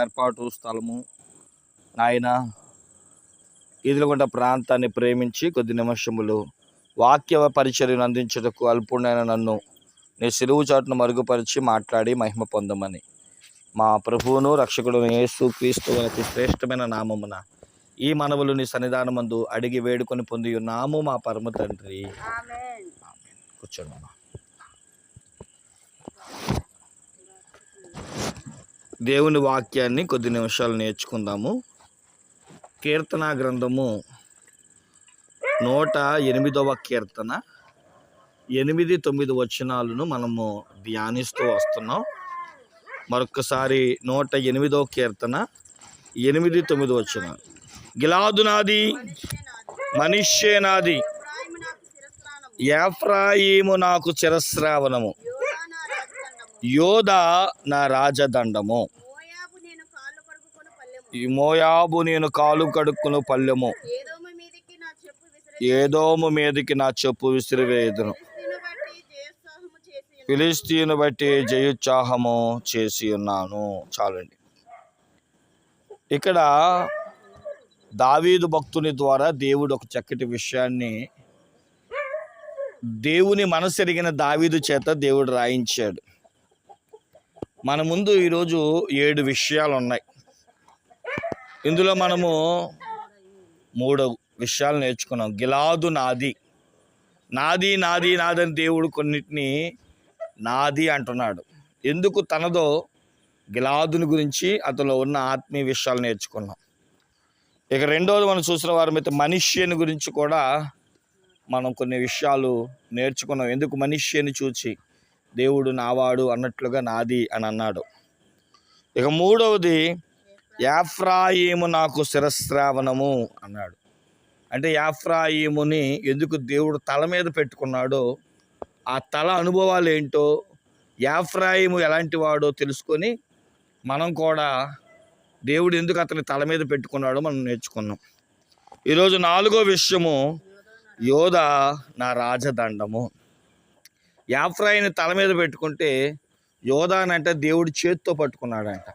ఏర్పాటు స్థలము నాయన ఈదులగుంట ప్రాంతాన్ని ప్రేమించి కొద్ది నిమిషములు వాక్య పరిచర్యను అందించుటకు అల్పుడైన నన్ను నీ సిలువు చాటును మరుగుపరిచి మాట్లాడి మహిమ పొందమని మా ప్రభువును రక్షకుడు యేసు క్రీస్తు అతి శ్రేష్టమైన నామమున ఈ మనవులు నీ సన్నిధానమందు అడిగి వేడుకొని పొంది ఉన్నాము మా పరమ తండ్రి. కూర్చోండి. దేవుని వాక్యాన్ని కొద్ది నిమిషాలు నేర్చుకుందాము. కీర్తనా గ్రంథము 108వ కీర్తన 8-9 వచనాలను మనము ధ్యానిస్తూ వస్తున్నాం. మరొకసారి 108వ కీర్తన 8-9 వచనాలు. గిలాదు నాది, మనష్షే నాది, ఎఫ్రాయిము నాకు శిరస్రావణము, యోధా నా రాజదండము, మోయాబు నేను కాలు కడుక్కును పల్లెము, ఏదోము మీదికి నా చెప్పు విసిరివేయుదును, ఫిలిష్తీయుని బట్టి జయోత్సాహము చేసి ఉన్నాను. చాలండి. ఇక్కడ దావీదు భక్తుని ద్వారా దేవుడు ఒక చక్కటి విషయాన్ని దేవుని మనసెరిగిన దావీదు చేత దేవుడు రాయించాడు. మన ముందు ఈరోజు 7 విషయాలు ఉన్నాయి. ఇందులో మనము 3 విషయాలు నేర్చుకున్నాం. గిలాదు నాది, నాది నాది నాదని దేవుడు కొన్నిటిని నాది అంటున్నాడు. ఎందుకు తనదో గిలాదుని గురించి అతనిలో ఉన్న ఆత్మీయ విషయాలు నేర్చుకున్నాం. ఇక రెండవది మనం చూసిన వారమైతే మనష్షేని గురించి కూడా మనం కొన్ని విషయాలు నేర్చుకున్నాం. ఎందుకు మనష్షేని చూచి దేవుడు నావాడు అన్నట్లుగా నాది అని అన్నాడు. ఇక మూడవది ఎఫ్రాయిము నాకు శిరస్రావణము అన్నాడు. అంటే ఎఫ్రాయిముని ఎందుకు దేవుడు తల మీద పెట్టుకున్నాడో, ఆ తల అనుభవాలు ఏంటో, ఎఫ్రాయిము ఎలాంటి వాడో తెలుసుకొని మనం కూడా దేవుడు ఎందుకు అతని తల మీద పెట్టుకున్నాడో మనం నేర్చుకున్నాం. ఈరోజు 4వ విషయము యోధా నా రాజదండము. ఎఫ్రాయిని తల మీద పెట్టుకుంటే యోధానంటే దేవుడు చేతితో పట్టుకున్నాడంట.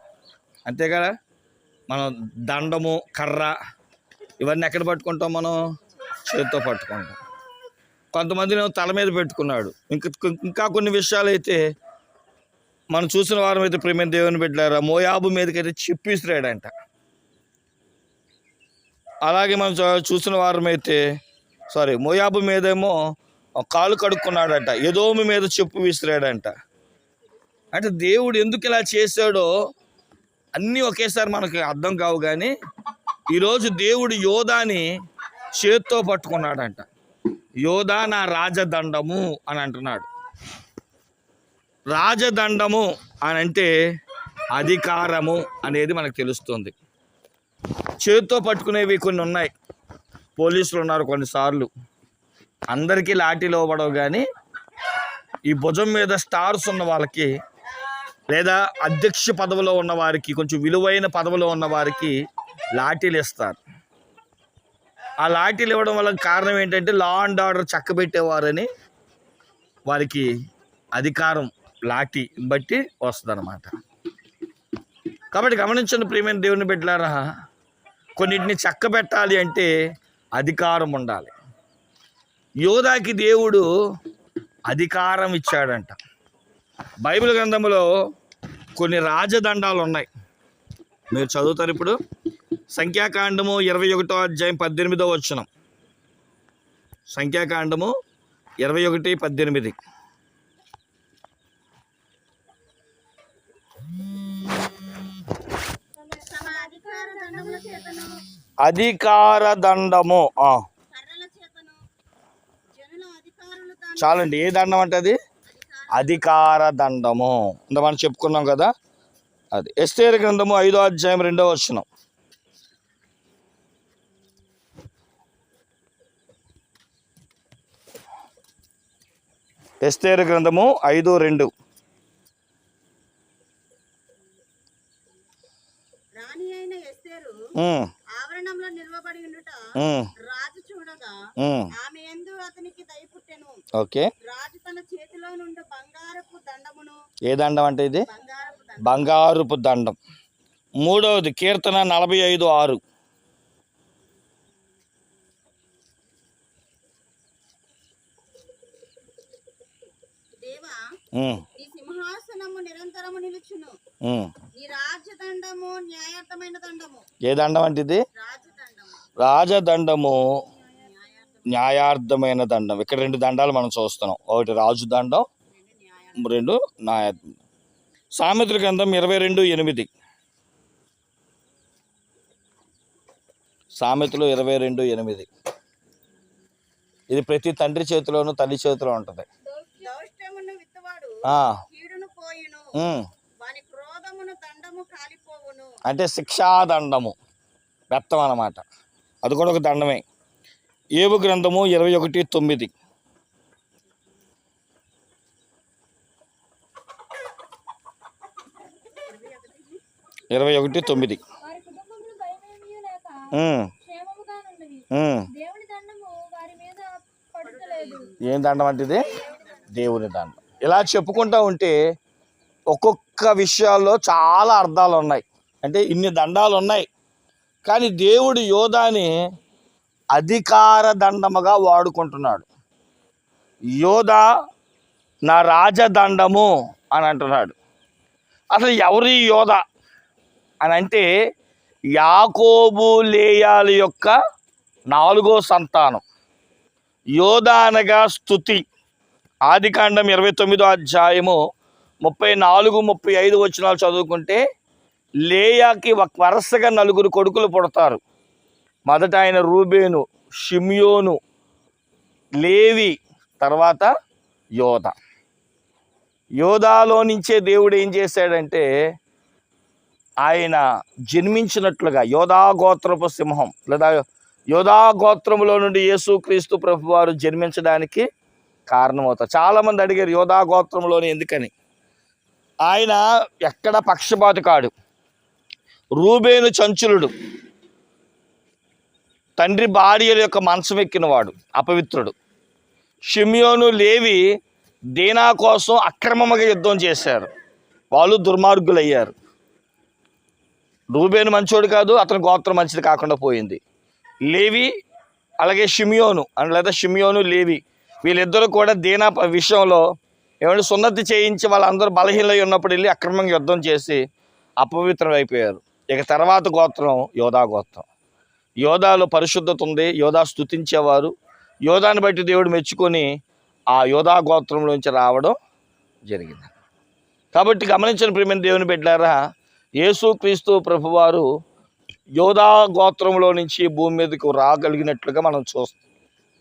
అంతే కదా. మనం దండము, కర్ర ఇవన్నీ ఎక్కడ పట్టుకుంటాం? మనం చేతితో పట్టుకుంటాం. కొంతమందిని తల మీద పెట్టుకున్నాడు. ఇంకా కొన్ని విషయాలు అయితే మనం చూసిన వారం అయితే ప్రేమ దేవుని పెట్టారా, మోయాబు మీదకైతే చెప్పు విసిరాడంట. అలాగే మనం చూసిన వారం అయితే మోయాబు మీదేమో కాలు కడుక్కున్నాడంట, ఎదోము మీద చెప్పు విసిరాడంట. అంటే దేవుడు ఎందుకు ఇలా చేశాడో అన్నీ ఒకేసారి మనకు అర్థం కావు. కానీ ఈరోజు దేవుడు యోధాని చేత్తో పట్టుకున్నాడంట. యోధా నా రాజదండము అని అంటున్నాడు. రాజదండము అని అంటే అధికారము అనేది మనకు తెలుస్తుంది. చేతితో పట్టుకునేవి కొన్ని ఉన్నాయి. పోలీసులు ఉన్నారు, కొన్నిసార్లు అందరికీ లాఠీలు ఇవ్వబడవు. కానీ ఈ భుజం మీద స్టార్స్ ఉన్న వాళ్ళకి, లేదా అధ్యక్ష పదవిలో ఉన్న వారికి, కొంచెం విలువైన పదవిలో ఉన్న వారికి లాఠీలు ఇస్తారు. ఆ లాఠీలు ఇవ్వడం వల్ల కారణం ఏంటంటే లా అండ్ ఆర్డర్ చక్కబెట్టేవారని వారికి అధికారం లాఠీ బట్టి వస్తుంది అన్నమాట. కాబట్టి గమనించండి ప్రియమైన దేవుని బిడ్డలారా, కొన్నిటిని చక్కబెట్టాలి అంటే అధికారం ఉండాలి. యోధాకి దేవుడు అధికారం ఇచ్చాడంట. బైబిల్ గ్రంథంలో కొన్ని రాజదండాలు ఉన్నాయి. మీరు చదువుతారు ఇప్పుడు. సంఖ్యాకాండము 21వ అధ్యాయం 18వ వచనం. సంఖ్యాకాండము 21:18. అధికార దండము. చాలండి. ఏ దండం అంటే అది అధికార దండము. అంటే మనం చెప్పుకున్నాం కదా అది. ఎస్తేరు గ్రంథము 5వ అధ్యాయం 2వ వచనం. ఎస్తేరు గ్రంథము 5:2. ఆవరణంలో నిలవబడి ఉండుట రాజు చూడగా ఆమె యందు అతనికి దయ పుట్టెను. ఓకే. రాజు తన చేతిలో నుండి బంగారపు దండమును. ఏ దండం అంటే ఇది? బంగారపు దండం. మూడవది కీర్తన 45:6. దేవా ఉమ్, నీ సింహాసనము నిరంతరము నిలుచును. ఉమ్. నీ రాజదండము న్యాయార్థమైన దండము. ఏ దండం అంటే ఇది? రాజదండము రాజదండము, న్యాయార్థమైన దండం. ఇక్కడ 2 దండాలు మనం చూస్తున్నాం. ఒకటి రాజు దండం, 2 న్యాయ. సామెతల గ్రంథం 22:8. సామెతలు 22:8. ఇది ప్రతి తండ్రి చేతిలోను తల్లి చేతిలో ఉంటుంది. దౌష్ట్యమును విత్తువాడు కీడును పోయును. వాని క్రోధమును దండము కాలిపోవును. అంటే శిక్షాదండము, బెత్తం అన్నమాట. అది కూడా ఒక దండమే. ఏబు గ్రంథము 21:9. 21:9. ఏం దండం అంటే ఇది? దేవుని దండం. ఇలా చెప్పుకుంటా ఉంటే ఒక్కొక్క విషయాల్లో చాలా అర్థాలు ఉన్నాయి. అంటే ఇన్ని దండాలు ఉన్నాయి, కానీ దేవుడు యోధాని అధికార దండముగా వాడుకుంటున్నాడు. యోధా నా రాజదండము అని అంటున్నాడు. అసలు ఎవరి యోధ అని అంటే యాకోబు లేయాల యొక్క 4వ సంతానం. యోధ అనగా స్తుతి. ఆదికాండం 29:34-35 వచనాలు చదువుకుంటే లేయాకి వరుసగా 4 కొడుకులు పుడతారు. మొదట ఆయన రూబేను, షిమ్యోను, లేవి, తర్వాత యోధ. యోధాలో నుంచే దేవుడు ఏం చేశాడంటే ఆయన జన్మించినట్లుగా యోధా గోత్రపు సింహం లేదా యోధా గోత్రములో నుండి యేసుక్రీస్తు ప్రభువారు జన్మించడానికి కారణమవుతారు. చాలామంది అడిగారు యోధా గోత్రంలోనే ఎందుకని. ఆయన ఎక్కడ పక్షపాతి కాడు. రూబేను చంచులుడు, తండ్రి భార్యల యొక్క మంచం ఎక్కినవాడు, అపవిత్రుడు. షిమ్యోను, లేవి దీనా కోసం అక్రమంగా యుద్ధం చేశారు, వాళ్ళు దుర్మార్గులయ్యారు. రూబేను మంచోడు కాదు, అతని గోత్రం మంచిది కాకుండా పోయింది. లేవి అలాగే షిమ్యోను లేదా షిమ్యోను, లేవి వీళ్ళిద్దరూ కూడా దీనా విషయంలో ఏమంటే సున్నతి చేయించి వాళ్ళందరూ బలహీనలై ఉన్నప్పుడు వెళ్ళి అక్రమంగా యుద్ధం చేసి అపవిత్రం అయిపోయారు. ఇక తర్వాత గోత్రం యోధా గోత్రం. యోధాలో పరిశుద్ధత ఉంది, యోధా స్తుతించేవారు. యోధాని బట్టి దేవుడు మెచ్చుకొని ఆ యోధా గోత్రంలోంచి రావడం జరిగింది. కాబట్టి గమనించిన ప్రియమైన దేవుని బిడ్డలారా, యేసుక్రీస్తు ప్రభువారు యోధా గోత్రంలో నుంచి భూమి మీదకు రాగలిగినట్లుగా మనం చూస్తాం.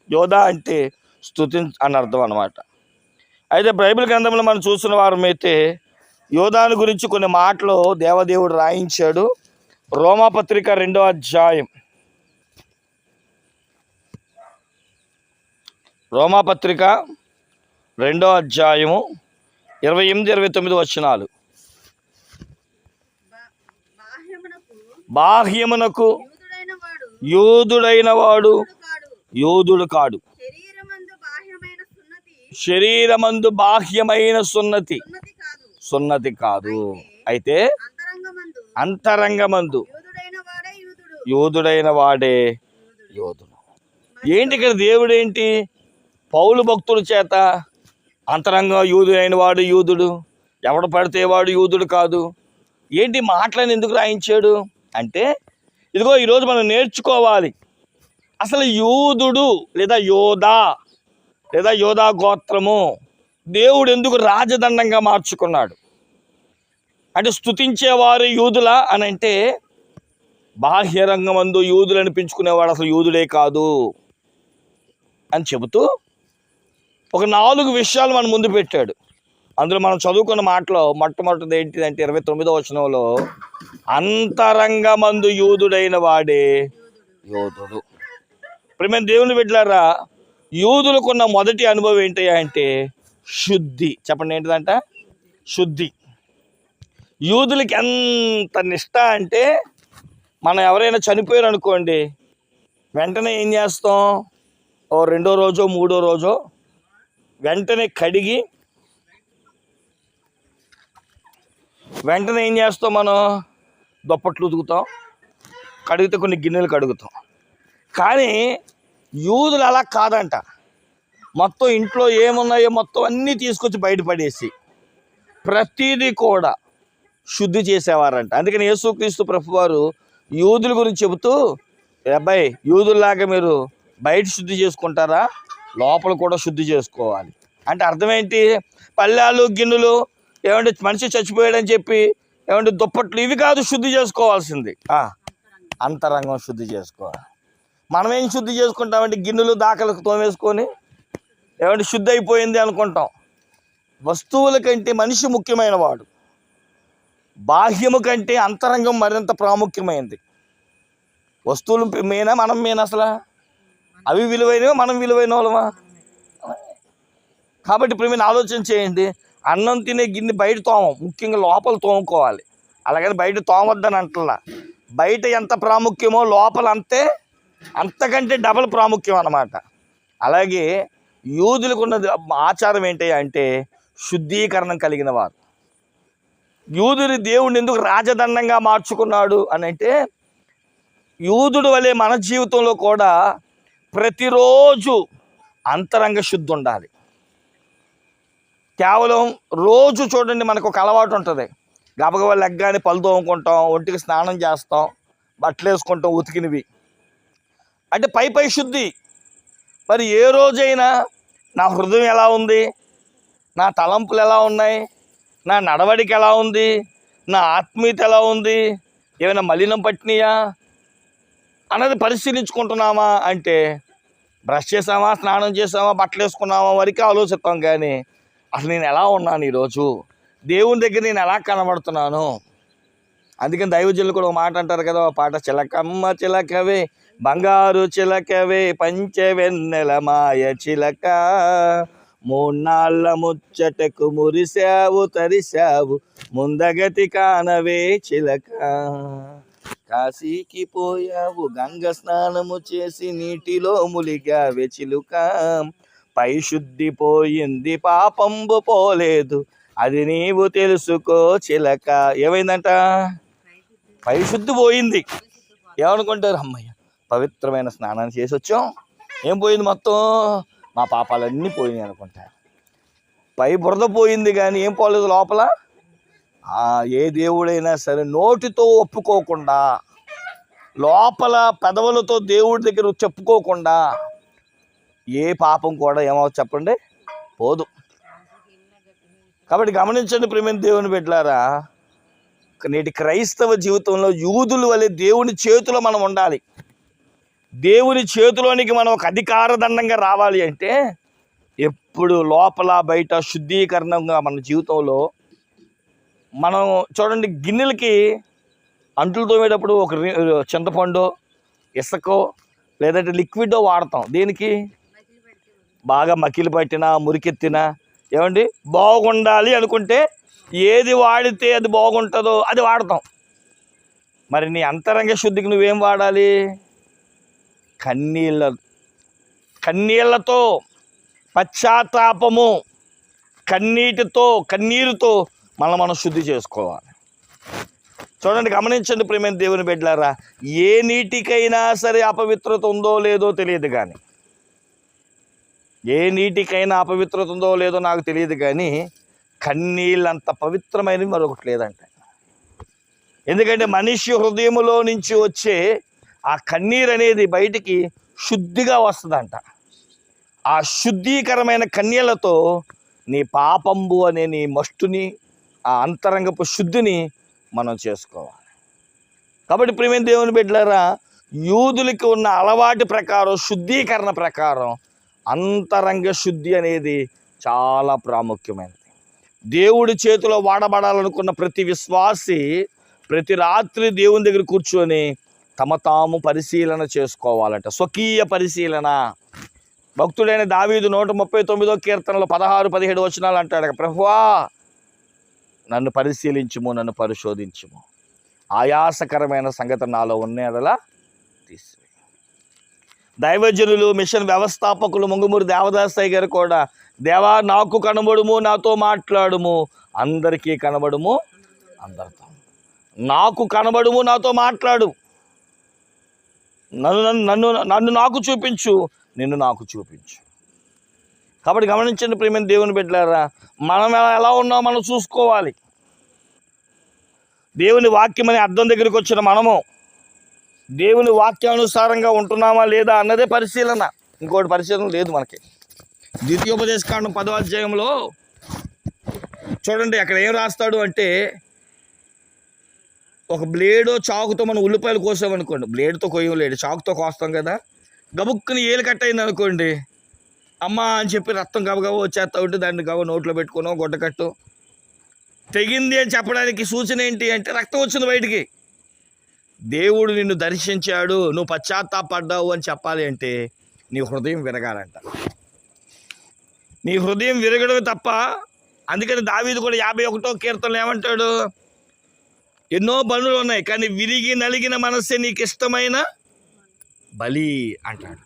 యోధా అంటే స్తుతి అని అర్థం అన్నమాట. అయితే బైబిల్ గ్రంథంలో మనం చూసిన వారమైతే యోధాను గురించి కొన్ని మాటలు దేవదేవుడు రాయించాడు. రోమాపత్రిక 2వ అధ్యాయం, రోమాపత్రిక 2వ అధ్యాయము 28-29 వచనాలు. బాహ్యమునకు యూదుడైన వాడు యోధుడు కాడు, శరీరమందు బాహ్యమైన సున్నతి కాదు, అయితే అంతరంగమందు యూదుడైన వాడే యోధుడు. ఏంటి ఇక్కడ దేవుడు ఏంటి? పౌలు భక్తుల చేత అంతరంగ యూదుడైన వాడు యూదుడు, ఎవడు పడితే వాడు యూదుడు కాదు. ఏంటి మాటలను ఎందుకు రాయించాడు అంటే, ఇదిగో ఈరోజు మనం నేర్చుకోవాలి అసలు యూదుడు లేదా యోధా లేదా యోధా గోత్రము దేవుడు ఎందుకు రాజదండంగా మార్చుకున్నాడు అంటే, స్తుతించేవారు యూదుల అని అంటే బాహ్యరంగమందు యూదులు అనిపించుకునేవాడు అసలు యూదుడే కాదు అని చెబుతూ ఒక 4 విషయాలు మన ముందు పెట్టాడు. అందులో మనం చదువుకున్న మాటలో మొట్టమొదటిది ఏంటిదంటే 29వ వచనంలో అంతరంగమందు యూదుడైన వాడే యోధుడు. ప్రియమైన దేవుని బిడ్డలారా, యూదులకున్న మొదటి అనుభవం ఏంటి అంటే శుద్ధి. చెప్పండి ఏంటిదంట? శుద్ధి. యూదులకి ఎంత నిష్ఠ అంటే, మనం ఎవరైనా చనిపోయారు అనుకోండి, వెంటనే ఏం చేస్తాం? ఓ 2వ రోజో 3వ రోజో వెంటనే కడిగి వెంటనే ఏం చేస్తాం? మనం దుప్పట్లు ఉతుకుతాం, కడిగితే కొన్ని గిన్నెలు కడుగుతాం. కానీ యూదులు అలా కాదంట. మొత్తం ఇంట్లో ఏమున్నాయో మొత్తం అన్నీ తీసుకొచ్చి బయటపడేసి ప్రతిదీ కూడా శుద్ధి చేసేవారంట. అందుకని యేసుక్రీస్తు ప్రభువారు యూదుల గురించి చెబుతూ, అబ్బాయి యూదుల్లాగా మీరు బయట శుద్ధి చేసుకుంటారా, లోపల కూడా శుద్ధి చేసుకోవాలి అంటే అర్థం ఏంటి? పళ్ళాలు గిన్నెలు ఏమంటే మనిషి చచ్చిపోయాడని చెప్పి ఏమంటే దుప్పట్లు ఇవి కాదు శుద్ధి చేసుకోవాల్సింది, అంతరంగం శుద్ధి చేసుకోవాలి. మనం ఏం శుద్ధి చేసుకుంటామంటే గిన్నెలు దాఖలకు తోమేసుకొని ఏమంటే శుద్ధి అయిపోయింది అనుకుంటాం. వస్తువుల కంటే మనిషి ముఖ్యమైన వాడు. బాహ్యము కంటే అంతరంగం మరింత ప్రాముఖ్యమైనది. వస్తువులు మెయినా మనం మెయిన్? అసలు అవి విలువైనవా మనం విలువైన వాళ్ళమా? కాబట్టి ఇప్పుడు మీరు ఆలోచన చేయండి. అన్నం తినే గిన్నె బయట తోమం, ముఖ్యంగా లోపల తోముకోవాలి. అలాగని బయట తోమొద్దని అంటలా. బయట ఎంత ప్రాముఖ్యమో లోపల అంతకంటే డబల్ ప్రాముఖ్యం అన్నమాట. అలాగే యూదులకు ఉన్న ఆచారం ఏంటి అంటే శుద్ధీకరణం కలిగిన వారు. యూదుని దేవుడిని ఎందుకు రాజదండంగా మార్చుకున్నాడు అని అంటే, యూదుడు వలె మన జీవితంలో కూడా ప్రతిరోజు అంతరంగ శుద్ధి ఉండాలి. కేవలం రోజు చూడండి, మనకు ఒక అలవాటు ఉంటుంది. గబగబా లెగ్గానే పళ్ళు తోముకుంటాం, ఒంటికి స్నానం చేస్తాం, బట్టలు వేసుకుంటాం ఉతికినవి, అంటే పై శుద్ధి. మరి ఏ రోజైనా నా హృదయం ఎలా ఉంది, నా తలంపులు ఎలా ఉన్నాయి, నా నడవడిక ఎలా ఉంది, నా ఆత్మీయత ఎలా ఉంది, ఏమైనా మలినం పట్టినాయా అన్నది పరిశీలించుకుంటున్నామా అంటే, బ్రష్ చేసామా, స్నానం చేసామా, బట్టలు వేసుకున్నామా వరకు ఆలోచిస్తాం. కానీ అసలు నేను ఎలా ఉన్నాను ఈరోజు, దేవుని దగ్గర నేను ఎలా కనబడుతున్నాను? అందుకని దైవజనులు కూడా ఒక మాట అంటారు కదా, ఒక పాట, చిలకమ్మ చిలకవే బంగారు చిలకవే పంచవెన్నెల మాయ చిలక, మూన్నాళ్ళ ముచ్చటకు మురిశావు తరిశావు ముందగతి కానవే చిలక, కాశీకి పోయావు గంగ స్నానము చేసి నీటిలో ములిగావే చిలుక, పై శుద్ధి పోయింది పాపంబు పోలేదు అది నీవు తెలుసుకో చిలక. ఏమైందంట? పై శుద్ధి పోయింది. ఏమనుకుంటారు? అమ్మయ్య పవిత్రమైన స్నానాన్ని చేసి వచ్చాం, ఏం పోయింది? మొత్తం మా పాపాలన్నీ పోయినాయి అనుకుంటారు. పై బురద పోయింది కానీ ఏం పోలేదు లోపల. ఏ దేవుడైనా సరే నోటితో ఒప్పుకోకుండా, లోపల పెదవులతో దేవుడి దగ్గర చెప్పుకోకుండా ఏ పాపం కూడా ఏమవుతుంది చెప్పండి? పోదు. కాబట్టి గమనించండి ప్రియమైన దేవుని బిడ్డలారా, నేటి క్రైస్తవ జీవితంలో యూదుల వలె దేవుని చేతిలో మనం ఉండాలి. దేవుని చేతిలోనికి మనం ఒక అధికార దండంగా రావాలి అంటే ఎప్పుడు లోపల బయట శుద్ధీకరణంగా మన జీవితంలో మనం చూడండి. గిన్నెలకి అంట్లు తోమేటప్పుడు ఒక చింతపండు, ఇసుకో లేదంటే లిక్విడో వాడతాం. దేనికి? బాగా మకిలి పట్టినా మురికెత్తినా ఏమండి బాగుండాలి అనుకుంటే ఏది వాడితే అది బాగుంటుందో అది వాడతాం. మరి నీ అంతరంగ శుద్ధికి నువ్వేం వాడాలి? కన్నీళ్లతో పశ్చాత్తాపము, కన్నీరుతో మనం శుద్ధి చేసుకోవాలి. చూడండి, గమనించండి ప్రియమైన దేవుని బిడ్డలారా, ఏ నీటికైనా సరే అపవిత్రత ఉందో లేదో తెలియదు కానీ, ఏ నీటికైనా అపవిత్రత ఉందో లేదో నాకు తెలియదు కానీ కన్నీళ్ళంత పవిత్రమైనవి మరొకటి లేదంట. ఎందుకంటే మనిషి హృదయములో నుంచి వచ్చే ఆ కన్నీరు అనేది బయటికి శుద్ధిగా వస్తుందంట. ఆ శుద్ధీకరమైన కన్నీళ్లతో నీ పాపంబు అనే నీ మస్టుని, ఆ అంతరంగపు శుద్ధిని మనం చేసుకోవాలి. కాబట్టి ప్రియమైన దేవుని బిడ్డలారా, యూదులకి ఉన్న అలవాటు ప్రకారం, శుద్ధీకరణ ప్రకారం అంతరంగ శుద్ధి అనేది చాలా ప్రాముఖ్యమైనది. దేవుడి చేతిలో వాడబడాలనుకున్న ప్రతి విశ్వాసి ప్రతి రాత్రి దేవుని దగ్గర కూర్చొని తమ తాము పరిశీలన చేసుకోవాలంట. స్వకీయ పరిశీలన. భక్తుడైన దావీదు 139వ కీర్తనలో 16-17 వచనాలు అంటాడు, ప్రభువా నన్ను పరిశీలించుము, నన్ను పరిశోధించుము, ఆయాసకరమైన సంగతి నాలో ఉన్నదలా తీసివేయి. దైవజనులు, మిషన్ వ్యవస్థాపకులు ముంగుమూరి దేవదాసయ్య గారు కూడా, దేవా నాకు కనబడుము, నాతో మాట్లాడుము, అందరికీ కనబడుము, అందరితో. నాకు కనబడుము, నాతో మాట్లాడు, నన్ను నన్ను నన్ను నాకు చూపించు, నిన్ను నాకు చూపించు. కాబట్టి గమనించండి ప్రియమైన దేవుని బిడ్డలారా, మనం ఎలా ఉన్నామో మనం చూసుకోవాలి. దేవుని వాక్యం అనే అర్థం దగ్గరికి వచ్చిన మనము దేవుని వాక్యానుసారంగా ఉంటున్నామా లేదా అన్నదే పరిశీలన, ఇంకోటి పరిశీలన లేదు మనకి. ద్వితీయోపదేశకాండం 10వ అధ్యాయంలో చూడండి, అక్కడ ఏం రాస్తాడు అంటే, ఒక బ్లేడో చాకుతో మనం ఉల్లిపాయలు కోసామనుకోండి, బ్లేడ్తో కొయ్యలేడు, చాకుతో కోస్తాం కదా, గబుక్కుని ఏలు కట్ అయింది అనుకోండి, అమ్మ అని చెప్పి రక్తం గబగబ వచ్చేస్తా ఉంటే దాన్ని గబ నోట్లో పెట్టుకున్నాం, గుడ్డకట్టు తెగింది అని చెప్పడానికి సూచన ఏంటి అంటే రక్తం వచ్చింది బయటికి. దేవుడు నిన్ను దర్శించాడు, నువ్వు పశ్చాత్తాపడ్డావు అని చెప్పాలి అంటే నీ హృదయం విరగాలంట. నీ హృదయం విరగడమే తప్ప. అందుకని దావీదు కూడా 51వ కీర్తనలో ఏమంటాడు, ఎన్నో బలులు ఉన్నాయి కానీ విరిగి నలిగిన మనస్సే నీకు ఇష్టమైన బలి అంటాడు.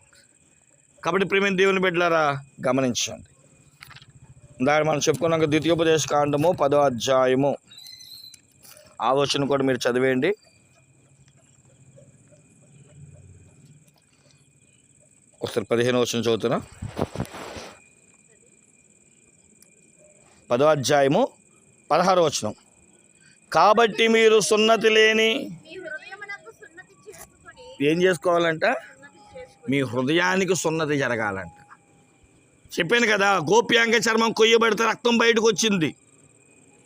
కాబట్టి ప్రియమైన దేవుని బిడ్డలారా గమనించండి, దాన్ని మనం చెప్పుకున్నాక ద్వితీయోపదేశకాండము 10వ అధ్యాయము ఆ వచనం కూడా మీరు చదివేయండి. ఒకసారి 15వ వచనం చదువుతున్నా. 10వ అధ్యాయము 16వ వచనం. కాబట్టి మీరు సున్నతి లేని ఏం చేసుకోవాలంట, మీ హృదయానికి సున్నతి జరగాలంట. చెప్పాను కదా, గోప్యాంగ చర్మం కొయ్యబడితే రక్తం బయటకు వచ్చింది.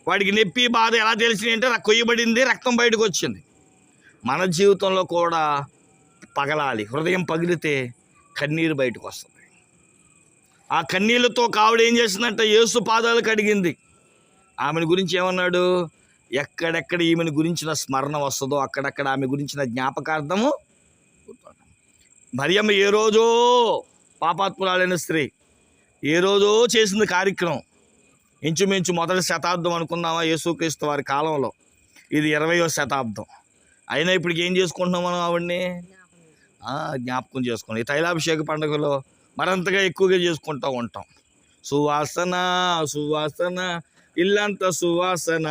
వాడికి నొప్పి బాధ ఎలా తెలిసింది అంటే కొయ్యబడింది, రక్తం బయటకు వచ్చింది. మన జీవితంలో కూడా పగలాలి. హృదయం పగిలితే కన్నీరు బయటకు వస్తుంది. ఆ కన్నీళ్ళతో కావిడ ఏం చేసిందంటే యేసు పాదాలు కడిగింది. ఆమెను గురించి ఏమన్నాడు, ఎక్కడెక్కడ ఈమెను గురించిన స్మరణ వస్తుందో అక్కడక్కడ ఆమె గురించిన జ్ఞాపకార్థము. మరియమ్మ ఏ రోజో పాపాత్మురాలైన స్త్రీ, ఏ రోజో చేసింది కార్యక్రమం. ఇంచుమించు మొదటి శతాబ్దం అనుకున్నామా యేసుక్రీస్తు వారి కాలంలో, ఇది 20వ శతాబ్దం. అయినా ఇప్పటికి ఏం చేసుకుంటున్నాం మనం ఆవిడ్ని జ్ఞాపకం చేసుకున్నాం. ఈ తైలాభిషేక పండుగలో మరింతగా ఎక్కువగా చేసుకుంటూ ఉంటాం. సువాసన సువాసన ఇల్లంత సువాసన,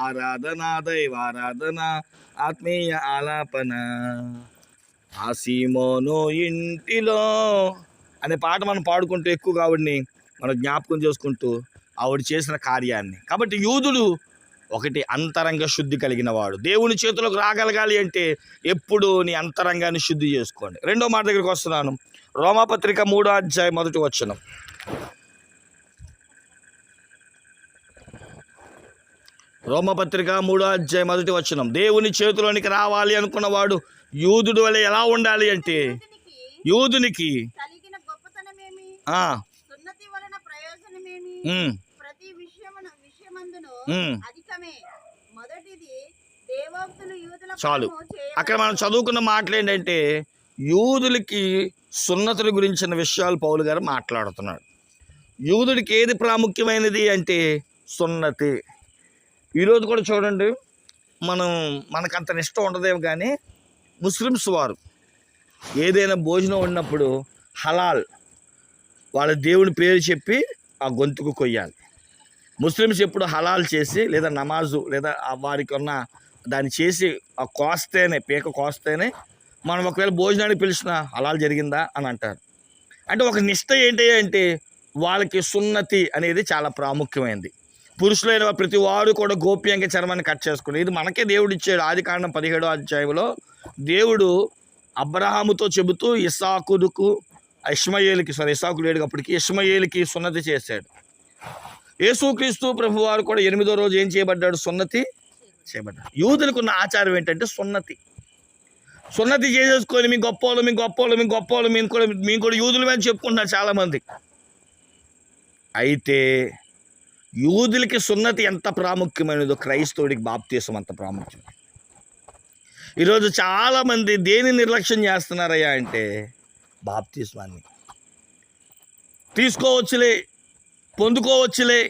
ఆరాధన దైవారాధన ఆత్మీయ ఆలాపన, ఆ సీమోను ఇంటిలో అనే పాట మనం పాడుకుంటూ ఎక్కువగా ఆవిడ్ని మనం జ్ఞాపకం చేసుకుంటూ ఆవిడ చేసిన కార్యాన్ని. కాబట్టి యూదుడు ఒకటి అంతరంగ శుద్ధి కలిగిన వాడు. దేవుని చేతులకు రాగలగాలి అంటే ఎప్పుడు నీ అంతరంగాన్ని శుద్ధి చేసుకోండి. రెండో మాట దగ్గరికి వస్తున్నాను. రోమాపత్రిక 3వ అధ్యాయం 1వ వచనం. రోమపత్రిక 3వ అధ్యాయం 1వ వచనం. దేవుని చేతిలోనికి రావాలి అనుకున్నవాడు యూదుడు వలె ఎలా ఉండాలి అంటే, యూదునికి చాలు. అక్కడ మనం చదువుకున్న మాటలు ఏంటంటే యూదులకి సున్నతుల గురించిన విషయాలు పౌలు గారు మాట్లాడుతున్నాడు. యూదుడికి ఏది ప్రాముఖ్యమైనది అంటే సున్నతి. ఈరోజు కూడా చూడండి, మనకంత ఇష్టం ఉండదేమో కానీ ముస్లిమ్స్ వారు ఏదైనా భోజనం ఉన్నప్పుడు హలాల్, వాళ్ళ దేవుని పేరు చెప్పి ఆ గొంతుకు కొయ్యాలి. ముస్లిమ్స్ ఎప్పుడు హలాల్ చేసి లేదా నమాజు లేదా వారికి ఉన్న దాన్ని చేసి ఆ కోస్తేనే, పీక కోస్తేనే మనం ఒకవేళ భోజనానికి పిలిచినా హలాల్ జరిగిందా అని అంటారు. అంటే ఒక నిష్ట ఏంటి అంటే వాళ్ళకి సున్నతి అనేది చాలా ప్రాముఖ్యమైనది. పురుషులైన ప్రతి వాడు కూడా గోప్యంగా చర్మాన్ని కట్ చేసుకుని, ఇది మనకే దేవుడు ఇచ్చాడు. ఆదికాండం 17వ అధ్యాయంలో దేవుడు అబ్రహాముతో చెబుతూ ఇస్సాకుకు ఇస్సాకు లేడు అప్పటికి, ఇష్మాయేలుకి సున్నతి చేశాడు. యేసుక్రీస్తు ప్రభు వారు కూడా 8వ రోజు ఏం చేయబడ్డాడు, సున్నతి చేయబడ్డాడు. యూదులకు ఉన్న ఆచారం ఏంటంటే సున్నతి చేసేసుకొని మీ గొప్పోళ్ళు మేము కూడా యూదుల మీద చెప్పుకుంటున్నారు చాలామంది. అయితే యూదులకి సున్నతి ఎంత ప్రాముఖ్యమైనదో క్రైస్తవుడికి బాప్తీసం అంత ప్రాముఖ్యం. ఈరోజు చాలామంది దేని నిర్లక్ష్యం చేస్తున్నారయ్యా అంటే బాప్తీస్మాన్ని. తీసుకోవచ్చులే, పొందుకోవచ్చులే,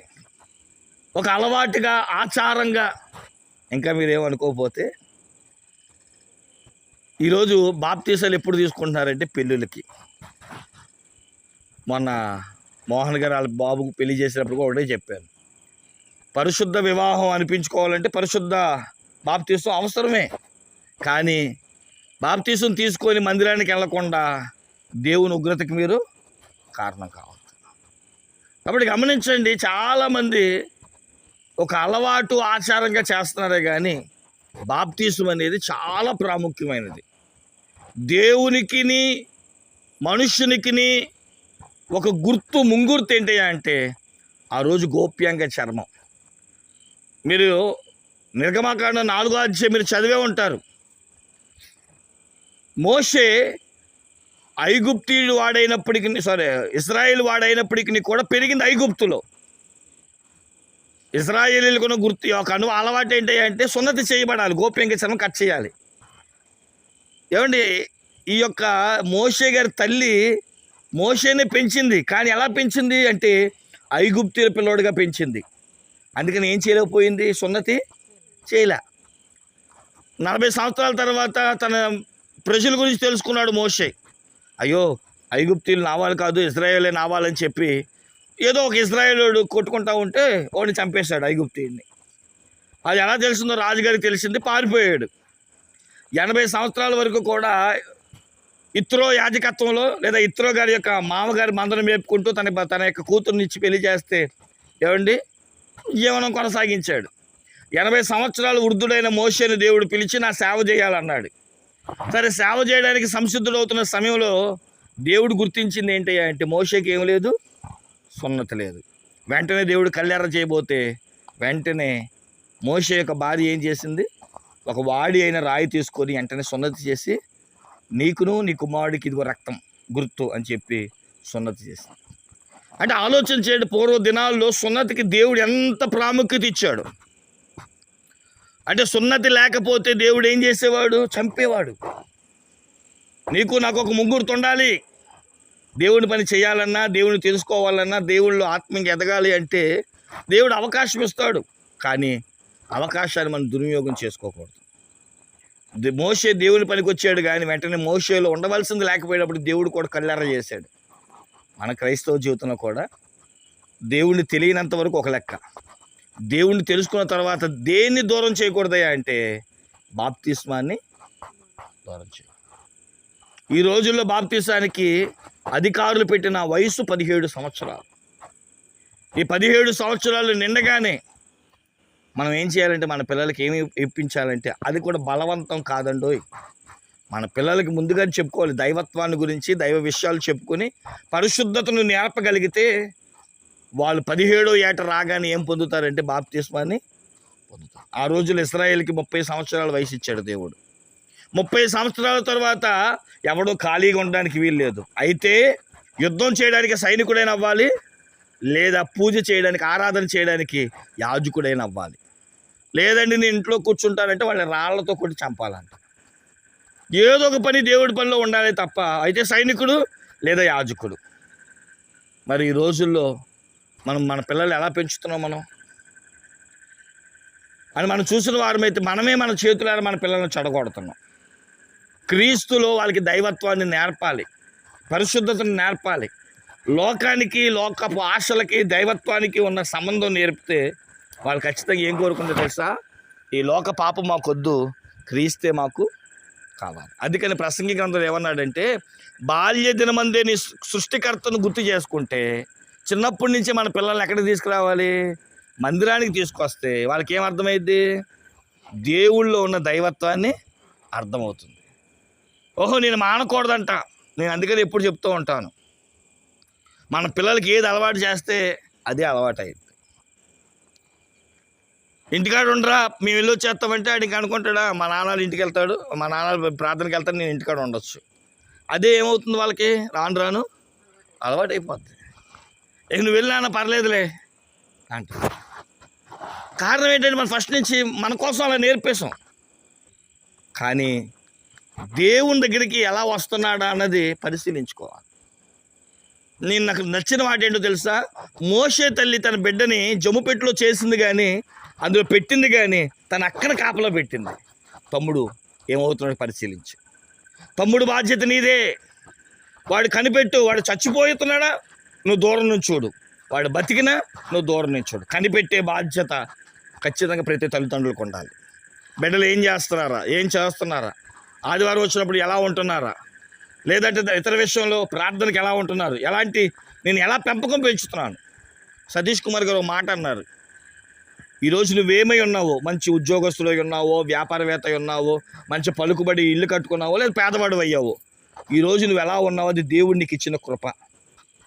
ఒక అలవాటుగా ఆచారంగా. ఇంకా మీరేమనుకోకపోతే ఈరోజు బాప్తీసాలు ఎప్పుడు తీసుకుంటున్నారంటే పెళ్ళిళ్ళకి. మొన్న మోహన్ గారు వాళ్ళ బాబుకు పెళ్లి చేసినప్పుడు కూడా ఒకటే చెప్పాను, పరిశుద్ధ వివాహం అనిపించుకోవాలంటే పరిశుద్ధ బాప్తీసం అవసరమే, కానీ బాప్తీసం తీసుకొని మందిరానికి వెళ్ళకుండా దేవుని ఉగ్రతకి మీరు కారణం కావచ్చు. కాబట్టి గమనించండి, చాలామంది ఒక అలవాటు ఆచారంగా చేస్తున్నారే కానీ బాప్తీసం అనేది చాలా ప్రాముఖ్యమైనది. దేవునికిని మనుష్యునికిని ఒక గుర్తు, ముంగుర్తు ఏంటి అంటే ఆ రోజు గోప్యాంగ చర్మం. మీరు నిర్గమకాండం 4వ అధ్యాయం మీరు చదివే ఉంటారు. మోషే ఐగుప్తీయుడు వాడైనప్పటికీ, ఇశ్రాయేల్ వాడైనప్పటికీ కూడా పెరిగింది ఐగుప్తులో. ఇశ్రాయేలీలకు గుర్తు ఒక అలవాటు ఏంటి అంటే సున్నతి చేయబడాలి, గోప్యంగా చర్మం కట్ చేయాలి. ఏమండి, ఈ యొక్క మోషే గారి తల్లి మోషేనే పెంచింది, కానీ ఎలా పెంచింది అంటే ఐగుప్తీయుల పిల్లోడుగా పెంచింది. అందుకని ఏం చేయలేకపోయింది, సున్నతి చేయలే. 40 సంవత్సరాల తర్వాత తన ప్రజల గురించి తెలుసుకున్నాడు మోషే. అయ్యో, ఐగుప్తీయులు నావాలి కాదు, ఇశ్రాయేలే నావాలని చెప్పి ఏదో ఒక ఇశ్రాయేలుడు కొట్టుకుంటా ఉంటే వాడిని చంపేశాడు ఐగుప్తీయుడిని. అది ఎలా తెలిసిందో రాజుగారికి తెలిసింది, పారిపోయాడు. 80 సంవత్సరాల వరకు కూడా ఇత్రో యాజకత్వంలో లేదా ఇత్రో గారి యొక్క మామగారి మందను మేపుకుంటూ తన యొక్క కూతుర్ని ఇచ్చి పెళ్లి చేస్తే ఏమండి జీవనం కొనసాగించాడు. 80 సంవత్సరాలు వృద్ధుడైన మోషేని దేవుడు పిలిచి నా సేవ చేయాలన్నాడు. సరే, సేవ చేయడానికి సంసిద్ధుడవుతున్న సమయంలో దేవుడు గుర్తించింది ఏంటి అంటే మోషేకి ఏం లేదు, సున్నతి లేదు. వెంటనే దేవుడు కళ్యాణ చేయబోతే వెంటనే మోషే యొక్క భార్య ఏం చేసింది, ఒక వాడి అయిన రాయి తీసుకొని వెంటనే సున్నతి చేసి నీకును నీ కుమారుడికి ఇదిగో రక్తం గుర్తు అని చెప్పి సున్నతి చేసింది. అంటే ఆలోచన చేయండి, పూర్వ దినాల్లో సున్నతికి దేవుడు ఎంత ప్రాముఖ్యత ఇచ్చాడు. అంటే సున్నతి లేకపోతే దేవుడు ఏం చేసేవాడు, చంపేవాడు. నీకు నాకు ఒక ముగ్గురు ఉండాలి, దేవుని పని చేయాలన్నా, దేవుని తెలుసుకోవాలన్నా, దేవుళ్ళు ఆత్మీయంగా ఎదగాలి అంటే దేవుడు అవకాశం ఇస్తాడు, కానీ అవకాశాన్ని మనం దుర్వినియోగం చేసుకోకూడదు. మోషే దేవుని పనికి వచ్చాడు, కానీ వెంటనే మోషేలో ఉండవలసింది లేకపోయినప్పుడు దేవుడు కూడా కళ్ళెర్ర చేశాడు. మన క్రైస్తవ జీవితంలో కూడా దేవుణ్ణి తెలియనంత వరకు ఒక లెక్క, దేవుణ్ణి తెలుసుకున్న తర్వాత దేన్ని దూరం చేయకూడదయా అంటే బాప్తిస్మాన్ని దూరం చేయాలి. ఈ రోజుల్లో బాప్తిసానికి అధికారులు పెట్టిన వయసు 17 సంవత్సరాలు. ఈ 17 సంవత్సరాలు నిండగానే మనం ఏం చేయాలంటే మన పిల్లలకి ఏమి ఇప్పించాలంటే అది కూడా బలవంతం కాదండోయ్. మన పిల్లలకి ముందుగా చెప్పుకోవాలి, దైవత్వాన్ని గురించి దైవ విషయాలు చెప్పుకొని పరిశుద్ధతను నేర్పగలిగితే వాళ్ళు 17వ ఏట రాగానే ఏం పొందుతారంటే బాప్తిస్మాన్ని పొందుతారు. ఆ రోజులు ఇశ్రాయేలుకి 30 సంవత్సరాల వయసు ఇచ్చాడు దేవుడు. 30 సంవత్సరాల తర్వాత ఎవడో ఖాళీగా ఉండడానికి వీలు లేదు. అయితే యుద్ధం చేయడానికి సైనికుడైన అవ్వాలి, లేదా పూజ చేయడానికి ఆరాధన చేయడానికి యాజకుడైన అవ్వాలి. లేదండి నేను ఇంట్లో కూర్చుంటానంటే వాళ్ళని రాళ్లతో కొట్టి చంపాలంట. ఏదో ఒక పని దేవుడి పనిలో ఉండాలి తప్ప, అయితే సైనికుడు లేదా యాజకుడు. మరి ఈ రోజుల్లో మన పిల్లలు ఎలా పెంచుతున్నాం అని మనం చూసిన వారమైతే మనమే మన చేతులారా మన పిల్లలను చెడగొడుతున్నాం. క్రీస్తులో వాళ్ళకి దైవత్వాన్ని నేర్పాలి, పరిశుద్ధతను నేర్పాలి. లోకానికి, లోకపు ఆశలకి, దైవత్వానికి ఉన్న సంబంధం నేర్పితే వాళ్ళు ఖచ్చితంగా ఏం కోరుకుంటే తెలుసా, ఈ లోక పాపం మాకొద్దు, క్రీస్తే మాకు కావాలి. అందుకని ప్రసంగి గ్రంథం ఏమన్నాడంటే, బాల్య దినమందే నీ సృష్టికర్తను గుర్తు చేసుకుంటే చిన్నప్పటి నుంచి మన పిల్లల్ని ఎక్కడికి తీసుకురావాలి, మందిరానికి తీసుకొస్తే వాళ్ళకి ఏం అర్థమైద్ది, దేవుళ్ళో ఉన్న దైవత్వాన్ని అర్థమవుతుంది. ఓహో నేను మానకూడదంట. నేను అందుకని ఎప్పుడు చెప్తూ ఉంటాను, మన పిల్లలకి ఏది అలవాటు చేస్తే అదే అలవాటు అయింది. ఇంటికాడ ఉండరా మేము వెళ్ళి వచ్చేస్తామంటే ఆడికి అనుకుంటాడా మా నాన్నలు ఇంటికి వెళ్తాడు, మా నాన్న ప్రార్థనకి వెళ్తాడు, నేను ఇంటికాడ ఉండొచ్చు. అదే ఏమవుతుంది వాళ్ళకి రాను రాను అలవాటు అయిపోద్ది. ఇక నువ్వు వెళ్ళినా పర్లేదులే అంటే కారణం ఏంటంటే మనం ఫస్ట్ నుంచి మన కోసం అలా నేర్పేశాం. కానీ దేవుని దగ్గరికి ఎలా వస్తున్నాడా అన్నది పరిశీలించుకోవాలి. నాకు నచ్చిన మాట ఏంటో తెలుసా, మోషే తల్లి తన బిడ్డని జమ్ముపెట్టులో చేసింది, కానీ అందులో పెట్టింది, కానీ తన అక్కన కాపలో పెట్టింది. తమ్ముడు ఏమవుతున్నాడో పరిశీలించు. తమ్ముడు బాధ్యత నీదే. వాడు కనిపెట్టు, వాడు చచ్చిపోతున్నాడా నువ్వు దూరం నుంచి చూడు, వాడు బతికినా నువ్వు దూరం నుంచి చూడు. కనిపెట్టే బాధ్యత ఖచ్చితంగా ప్రతి తల్లిదండ్రులకు ఉండాలి. బిడ్డలు ఏం చేస్తున్నారా, ఏం చేస్తున్నారా, ఆదివారం వచ్చినప్పుడు ఎలా ఉంటున్నారా, లేదంటే ఇతర విషయంలో ప్రార్థనకి ఎలా ఉంటున్నారు, నేను ఎలా పెంపకం పెంచుతున్నాను. సతీష్ కుమార్ గారు ఒక మాట అన్నారు, ఈరోజు నువ్వేమై ఉన్నావో, మంచి ఉద్యోగస్తులు ఉన్నావో, వ్యాపారవేత్త ఉన్నావో, మంచి పలుకుబడి ఇల్లు కట్టుకున్నావో, లేదా పేదవాడు అయ్యావో, ఈరోజు నువ్వు ఎలా ఉన్నావో అది దేవుడు నీకు ఇచ్చిన కృప.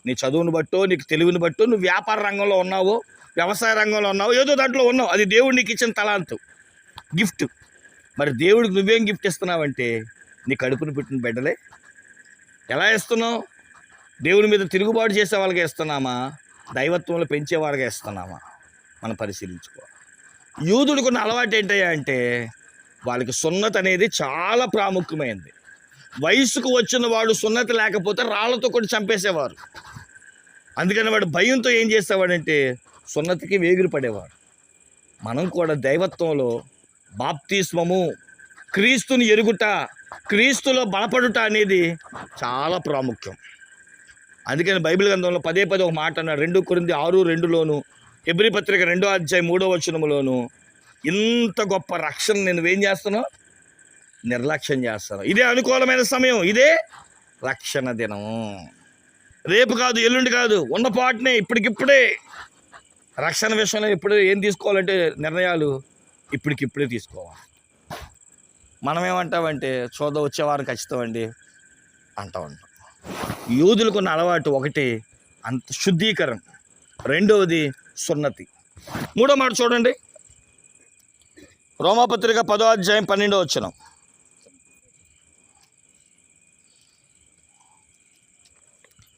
నీ చదువుని బట్టో, నీకు తెలివిని బట్టో, నువ్వు వ్యాపార రంగంలో ఉన్నావో, వ్యవసాయ రంగంలో ఉన్నావో, ఏదో దాంట్లో ఉన్నావు, అది దేవుడు నీకు ఇచ్చిన తలాంతు, గిఫ్ట్. మరి దేవుడికి నువ్వేం గిఫ్ట్ ఇస్తున్నావంటే నీ కడుపును పుట్టిన బిడ్డలే. ఎలా ఇస్తున్నావు? దేవుని మీద తిరుగుబాటు చేసే వాళ్ళకి ఇస్తున్నామా, దైవత్వంలో పెంచేవారిగా ఇస్తున్నామా? మనం పరిశీలించుకోవాలి. యూదుడికి ఉన్న అలవాటు ఏంటయ్యా అంటే వాళ్ళకి సున్నతి అనేది చాలా ప్రాముఖ్యమైనది. వయసుకు వచ్చిన వాడు సున్నతి లేకపోతే రాళ్లతో కూడా చంపేసేవారు. అందుకని వాడు భయంతో ఏం చేసేవాడంటే సున్నతికి వేగిరి పడేవాడు. మనం కూడా దైవత్వంలో బాప్తిస్మము, క్రీస్తుని ఎరుగుట, క్రీస్తులో బలపడుట అనేది చాలా ప్రాముఖ్యం. అందుకని బైబిల్ గ్రంథంలో పదే ఒక మాట అన్నాడు. 2 కొరింథీ 6:2లోను, హెబ్రీ పత్రిక 2వ అధ్యాయం 3వ వచనములోను, ఇంత గొప్ప రక్షణ నువ్వేం చేస్తున్నావు? నిర్లక్ష్యం చేస్తాను. ఇదే అనుకూలమైన సమయం, ఇదే రక్షణ దినము. రేపు కాదు, ఎల్లుండి కాదు, ఉన్న పాటనే ఇప్పటికిప్పుడే రక్షణ విషయంలో ఇప్పుడు ఏం తీసుకోవాలంటే నిర్ణయాలు ఇప్పటికిప్పుడే తీసుకోవాలి. మనం ఏమంటామంటే చూద్దాం వచ్చే వారం ఖచ్చితం అండి అంటాం. యూదులకు ఉన్న అలవాటు ఒకటి అంత శుద్ధీకరణ, రెండవది సున్నతి. 3వ మాట చూడండి, రోమాపత్రిక 10వ అధ్యాయం 12వ వచనం.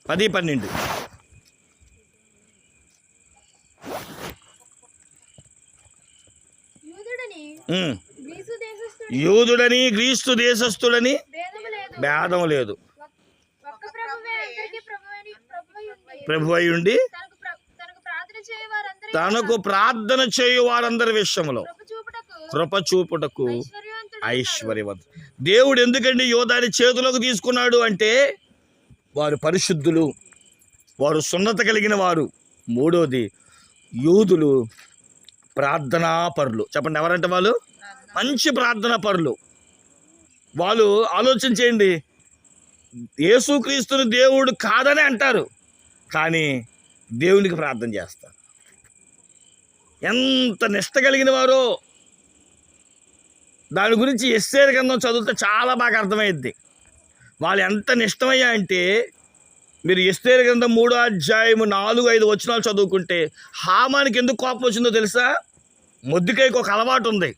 పది 12. యూదుడని గ్రీస్తు దేశస్థుడని భేదం లేదు, ప్రభువై ఉండి తనకు ప్రార్థన చేయు వారందరి విషయంలో కృప చూపుటకు ఐశ్వర్యవంతుడు. దేవుడు ఎందుకండి యోధాని చేతిలోకి తీసుకున్నాడు అంటే వారు పరిశుద్ధులు, వారు సున్నత కలిగిన వారు. మూడోది యూదులు ప్రార్థనా పరులు. చెప్పండి, ఎవరంటే వాళ్ళు మంచి ప్రార్థనా పరులు. వాళ్ళు ఆలోచన చేయండి, యేసుక్రీస్తుని దేవుడు కాదని అంటారు, కానీ దేవునికి ప్రార్థన చేస్తారు. ఎంత నిష్ట కలిగిన వారో దాని గురించి ఎస్తేరు గ్రంథం చదివితే చాలా బాగా అర్థమైద్ది. వాళ్ళు ఎంత నిష్టమయ్యా అంటే మీరు ఎస్తేరు గ్రంథం 3వ అధ్యాయము 4-5 వచనాలు చదువుకుంటే హామానికి ఎందుకు కోపం వచ్చిందో తెలుసా? మొద్దుకైకి ఒక అలవాటు ఉంది,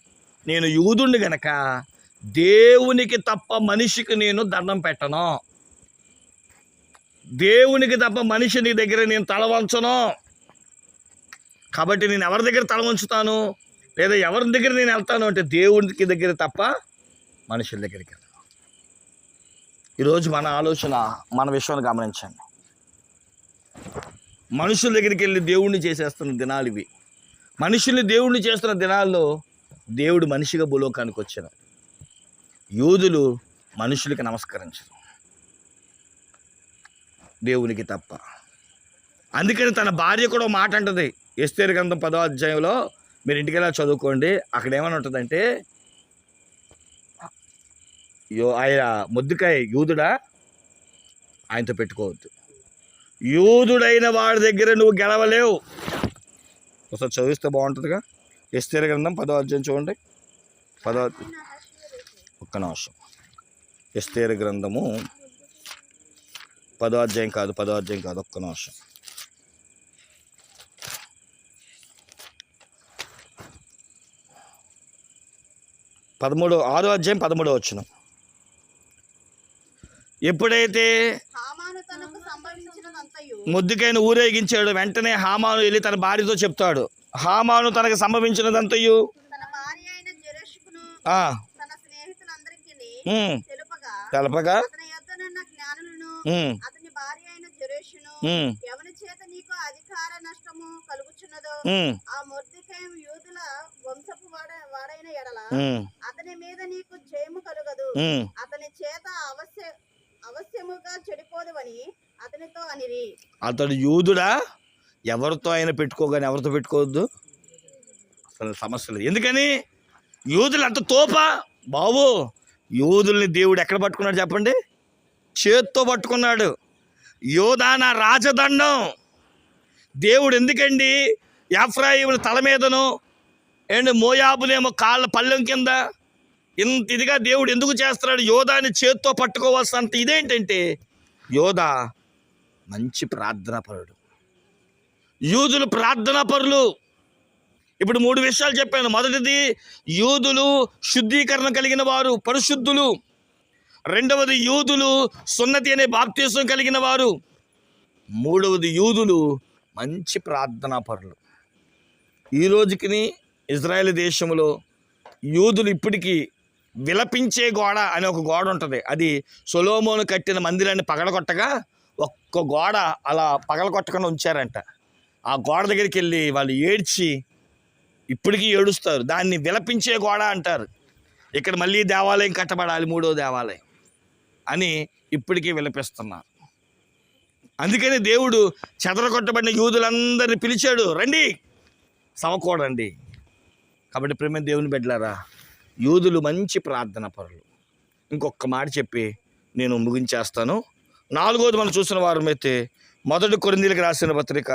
నేను యూదుణ్ణి గనక దేవునికి తప్ప మనిషికి నేను దండం పెట్టను, దేవునికి తప్ప మనిషిని దగ్గర నేను తల వంచను, కాబట్టి నేను ఎవరి దగ్గర తల వంచుతాను, లేదా ఎవరి దగ్గర నేను వెళ్తాను అంటే దేవునికి దగ్గర తప్ప మనుషుల దగ్గరికి వెళ్తాను. ఈరోజు మన ఆలోచన, మన విషయాన్ని గమనించండి. మనుషుల దగ్గరికి వెళ్ళి దేవుణ్ణి చేసేస్తున్న దినాలు ఇవి. మనుషుల్ని దేవుణ్ణి చేస్తున్న దినాల్లో దేవుడు మనిషిగా భూలోకానికి వచ్చాను. యూదులు మనుషులకి నమస్కరించరు, దేవునికి తప్ప. అందుకని తన భార్య కూడా మాట అంటది, ఎస్తేరు గ్రంథం 10వ అధ్యాయంలో మీరు ఇంటికి వెళ్ళి చదువుకోండి. అక్కడ ఏమని ఉంటుందంటే, ఆయన మొద్దుకాయ యూదుడా, ఆయనతో పెట్టుకోవద్దు, యూదుడైన వాడి దగ్గర నువ్వు గెలవలేవు. ఒకసారి చదివిస్తే బాగుంటుందిగా. ఎస్తేరు గ్రంథం 10వ అధ్యాయం చూడండి. 10వ ఒక్క నిమిషం. ఎస్తేరు గ్రంథము 10వ అధ్యాయం కాదు, ఒక్క నిమిషం. 6వ అధ్యాయం 13వ వచనం. ఎప్పుడైతే మొద్దుకైన ఊరేగించాడు, వెంటనే హామాను వెళ్ళి తన భార్యతో చెప్తాడు, హామాను తనకు సంభవించినదంతయు తెలపగా అతని మీద నీకు జయము కలుగదు, అతని చేత అవశ్యముగా చెడిపోదువని అతనితో అనిరి. అతడు యూదుడా, ఎవరితో ఆయన పెట్టుకోగానే ఎవరితో పెట్టుకోవద్దు, అసలు సమస్య లేదు. ఎందుకని? యూదులు అంత తోపా బాబు? యూదుల్ని దేవుడు ఎక్కడ పట్టుకున్నాడు చెప్పండి? చేత్తో పట్టుకున్నాడు. యోధా నా రాజదండం. దేవుడు ఎందుకండి ఎఫ్రాయిముల తల మీదను మోయాబులేమో కాళ్ళ పళ్ళెం కింద ఇంత ఇదిగా దేవుడు ఎందుకు చేస్తున్నాడు? యోధాని చేత్తో పట్టుకోవాల్సినంత ఇదేంటంటే యోధా మంచి ప్రార్థనాపరుడు. యూదులు ప్రార్థనాపరులు. ఇప్పుడు 3 విషయాలు చెప్పాను. మొదటిది, యూదులు శుద్ధీకరణ కలిగిన వారు, పరిశుద్ధులు. రెండవది, యూదులు సున్నతి అనే బాప్తీసం కలిగిన వారు. మూడవది, యూదులు మంచి ప్రార్థనాపరులు. ఈ రోజుకి ఇజ్రాయెల్ దేశంలో యూదులు ఇప్పటికీ విలపించే గోడ అనే ఒక గోడ ఉంటుంది. అది సొలొమోను కట్టిన మందిరాన్ని పగలగొట్టగా ఒక్క గోడ అలా పగలగొట్టకుండా ఉంచారంట. ఆ గోడ దగ్గరికి వెళ్ళి వాళ్ళు ఏడ్చి ఇప్పటికీ ఏడుస్తారు. దాన్ని విలపించే గోడ అంటారు. ఇక్కడ మళ్ళీ దేవాలయం కట్టబడాలి, 3వ దేవాలయం అని ఇప్పటికీ విలపిస్తున్నారు. అందుకని దేవుడు చెదరగొట్టబడిన యూదులందరినీ పిలిచాడు, రండి సమకూడండి. కాబట్టి ప్రేమ దేవుని బిడ్డలారా, యూదులు మంచి ప్రార్థన పరులు. ఇంకొక మాట చెప్పి నేను ముగించేస్తాను. 4వది మనం చూసిన వారమైతే 1 కొరింథీయులకు రాసిన పత్రిక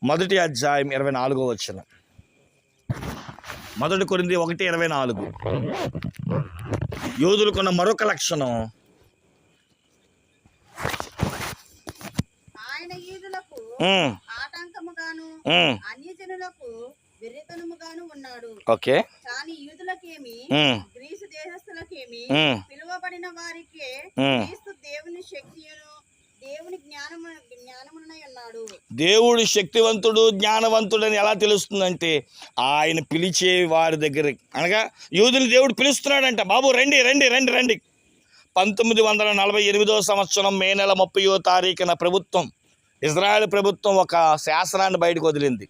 1వ అధ్యాయం 24వ వచనం. 1 కొరింథీ 1:24. యూదులకున్న మరొక లక్షణం, ఆయన యూదులకు ఆటంకముగాను అన్యజనులకు వెర్రితనముగాను ఉన్నాడు. ఓకే. కానీ యూదులకేమి గ్రీసు దేశస్థులకేమి పిలువబడిన వారికే క్రీస్తు దేవుని శక్తియును దేవుని జ్ఞానమునై ఉన్నాడు. దేవుడు శక్తివంతుడు, జ్ఞానవంతుడు అని ఎలా తెలుస్తుందంటే ఆయన పిలిచే వారి దగ్గర, అనగా యూదులు దేవుడు పిలుస్తున్నాడంట, బాబు రండి రండి రండి రండి. 1948వ సంవత్సరం మే నెల 30వ తారీఖున ప్రభుత్వం, ఇజ్రాయెల్ ప్రభుత్వం ఒక శాసనాన్ని బయటకు వదిలింది.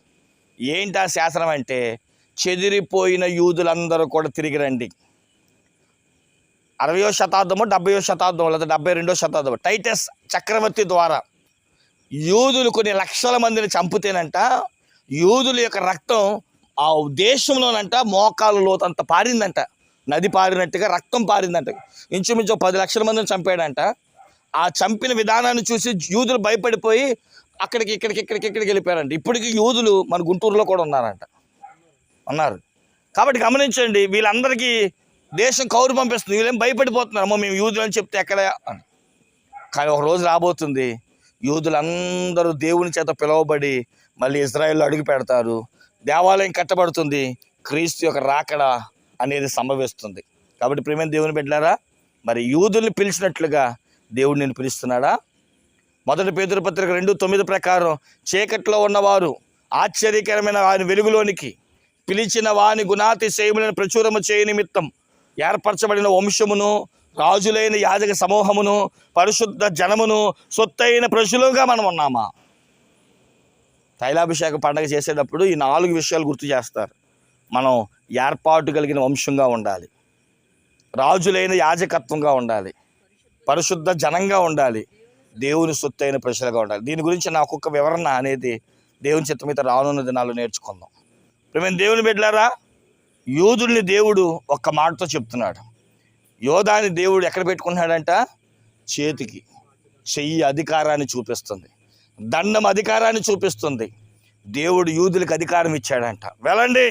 ఏంటి ఆ శాసనం అంటే, చెదిరిపోయిన యూదులందరూ కూడా తిరిగి రండి. 60వ శతాబ్దము 70వ శతాబ్దం లేదా 72వ శతాబ్దం టైటస్ చక్రవర్తి ద్వారా యూదులు కొన్ని లక్షల మందిని చంపితేనంట, యూదుల యొక్క రక్తం ఆ దేశంలోనంట మోకాలు లోతంత పారిందంట. నది పారినట్టుగా రక్తం పారిందంట. ఇంచుమించు 10 లక్షల మందిని చంపాడంట. ఆ చంపిన విధానాన్ని చూసి యూదులు భయపడిపోయి ఇక్కడికి వెళ్ళిపోయారంట. ఇప్పటికీ యూదులు మన గుంటూరులో కూడా ఉన్నారు. కాబట్టి గమనించండి, వీళ్ళందరికీ దేశం కౌరు పంపిస్తుంది. వీళ్ళేం భయపడిపోతున్నారు, అమ్మో మేము యూదులు అని చెప్తే ఎక్కడ అని. కానీ ఒక రోజు రాబోతుంది, యూదులందరూ దేవుని చేత పిలువబడి మళ్ళీ ఇజ్రాయెల్లో అడుగు పెడతారు. దేవాలయం కట్టబడుతుంది. క్రీస్తు యొక్క రాకడ అనేది సంభవిస్తుంది. కాబట్టి ప్రియమైన దేవుని బిడ్డలారా, మరి యూదుల్ని పిలిచినట్లుగా దేవుడు నిన్ను పిలుస్తున్నాడా? 1 పేతురు పత్రిక 2:9 ప్రకారం చీకట్లో ఉన్నవారు ఆశ్చర్యకరమైన వారి వెలుగులోనికి పిలిచిన వాని గుణాతిశయములను ప్రచురము చేయ నిమిత్తం ఏర్పరచబడిన వంశమును, రాజులైన యాజక సమూహమును, పరిశుద్ధ జనమును, సొత్తైన ప్రజలుగా మనం ఉన్నామా? తైలాభిషేక పండుగ చేసేటప్పుడు ఈ 4 విషయాలు గుర్తు చేస్తారు. మనం ఏర్పాటు కలిగిన వంశంగా ఉండాలి, రాజులైన యాజకత్వంగా ఉండాలి, పరిశుద్ధ జనంగా ఉండాలి, దేవుని సొత్తైన ప్రజలుగా ఉండాలి. దీని గురించి నాకు ఒక్కొక్క వివరణ అనేది దేవుని చిత్తం మీద రానున్న దినాల్లో నేర్చుకుందాం. ప్రియమైన దేవుని బిడ్డలారా, యూదుల్ని దేవుడు ఒక్క మాటతో చెప్తున్నాడు. యోధాని దేవుడు ఎక్కడ పెట్టుకున్నాడంట? చేతికి. చెయ్యి అధికారాన్ని చూపిస్తుంది, దండం అధికారాన్ని చూపిస్తుంది. దేవుడు యూదులకు అధికారం ఇచ్చాడంట. వెళ్ళండి.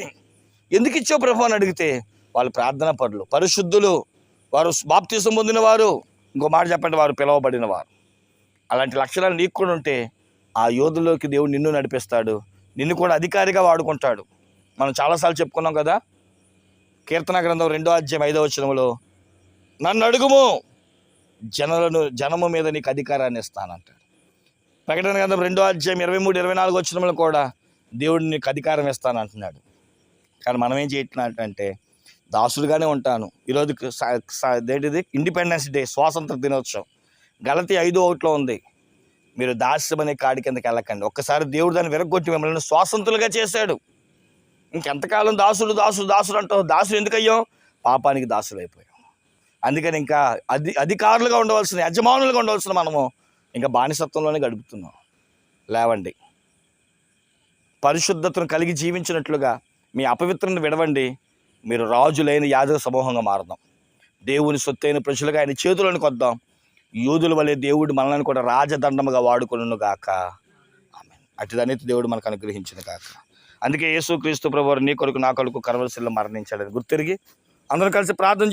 ఎందుకు ఇచ్చావు ప్రభు అని అడిగితే, వాళ్ళు ప్రార్థన పరులు, పరిశుద్ధులు, వారు బాప్తిసం పొందిన వారు, ఇంకో మాట చెప్పండి, వారు పిలువబడిన వారు. అలాంటి లక్షణాలు నీకు కూడా ఉంటే ఆ యోధుల్లోకి దేవుడు నిన్ను నడిపిస్తాడు, నిన్ను కూడా అధికారిగా వాడుకుంటాడు. మనం చాలాసార్లు చెప్పుకున్నాం కదా, కీర్తన గ్రంథం 2వ అధ్యాయం 5వ వచనంలో, నన్ను అడుగుము జనము మీద నీకు అధికారాన్ని ఇస్తానంటాడు. ప్రకటన గ్రంథం 2వ అధ్యాయం 23-24 వచనంలో కూడా దేవుడు నీకు అధికారం ఇస్తానంటున్నాడు. కానీ మనం ఏం చేయట్లంటే దాసులుగానే ఉంటాను. ఈరోజు ఏంటిది? ఇండిపెండెన్స్ డే, స్వాతంత్ర దినోత్సవం. గలతీ 5:1 ఉంది, మీరు దాస్యం అనే కాడి కిందకి వెళ్ళకండి. ఒక్కసారి దేవుడు దాన్ని విరగొట్టి మిమ్మల్ని స్వాతంత్రులుగా చేశాడు. ఇంకెంతకాలం దాసులు దాసులు దాసులు అంటావు? దాసులు ఎందుకు అయ్యాం? పాపానికి దాసులు అయిపోయాం. అందుకని ఇంకా అధికారులుగా ఉండవలసిన, యజమానులుగా ఉండవలసిన మనము ఇంకా బానిసత్వంలోనే గడుపుతున్నాం. లేవండి, పరిశుద్ధతను కలిగి జీవించినట్లుగా మీ అపవిత్రను విడవండి, మీరు రాజులైన యాజక సమూహంగా మారదాం. దేవుని సొత్తైన ప్రజలుగా ఆయన చేతుల్లోనికి వద్దాం. యూదుల వలె దేవుడు మనల్ని కూడా రాజదండముగా వాడుకొనును గాక. ఆమేన్. అటుదనేది దేవుడు మనకు అనుగ్రహించిన గాక. అందుకే యేసుక్రీస్తు ప్రభువారు నీ కొరకు నా కొరకు కల్వరి శిలువలో మరణించాడని గుర్తిరిగి అందరం కలిసి ప్రార్థన